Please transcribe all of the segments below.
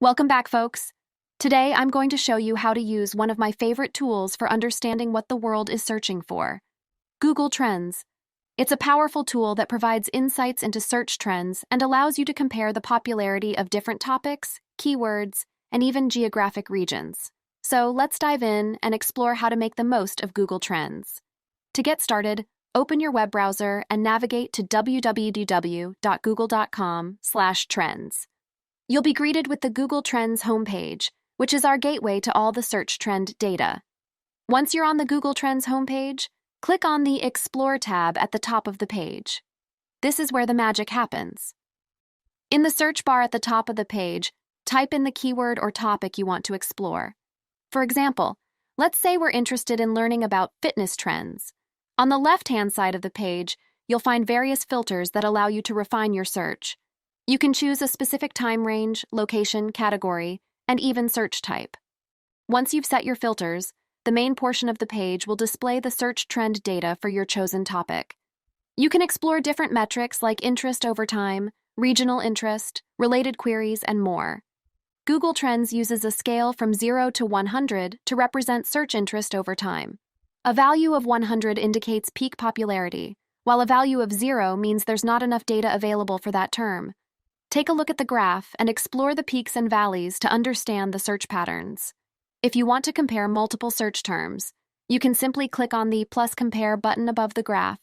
Welcome back, folks. Today, I'm going to show you how to use one of my favorite tools for understanding what the world is searching for: Google Trends. It's a powerful tool that provides insights into search trends and allows you to compare the popularity of different topics, keywords, and even geographic regions. So let's dive in and explore how to make the most of Google Trends. To get started, open your web browser and navigate to www.google.com/trends. You'll be greeted with the Google Trends homepage, which is our gateway to all the search trend data. Once you're on the Google Trends homepage, click on the Explore tab at the top of the page. This is where the magic happens. In the search bar at the top of the page, type in the keyword or topic you want to explore. For example, let's say we're interested in learning about fitness trends. On the left-hand side of the page, you'll find various filters that allow you to refine your search. You can choose a specific time range, location, category, and even search type. Once you've set your filters, the main portion of the page will display the search trend data for your chosen topic. You can explore different metrics like interest over time, regional interest, related queries, and more. Google Trends uses a scale from 0 to 100 to represent search interest over time. A value of 100 indicates peak popularity, while a value of 0 means there's not enough data available for that term. Take a look at the graph and explore the peaks and valleys to understand the search patterns. If you want to compare multiple search terms, you can simply click on the plus compare button above the graph.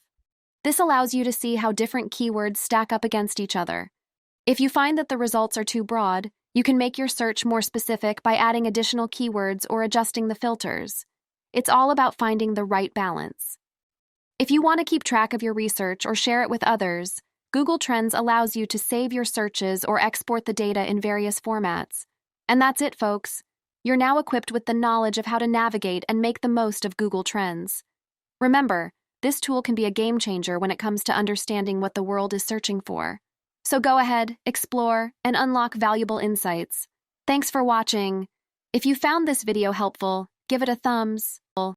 This allows you to see how different keywords stack up against each other. If you find that the results are too broad, you can make your search more specific by adding additional keywords or adjusting the filters. It's all about finding the right balance. If you want to keep track of your research or share it with others, Google Trends allows you to save your searches or export the data in various formats. And that's it, folks. You're now equipped with the knowledge of how to navigate and make the most of Google Trends. Remember, this tool can be a game changer when it comes to understanding what the world is searching for. So go ahead, explore, and unlock valuable insights. Thanks for watching. If you found this video helpful, give it a thumbs up.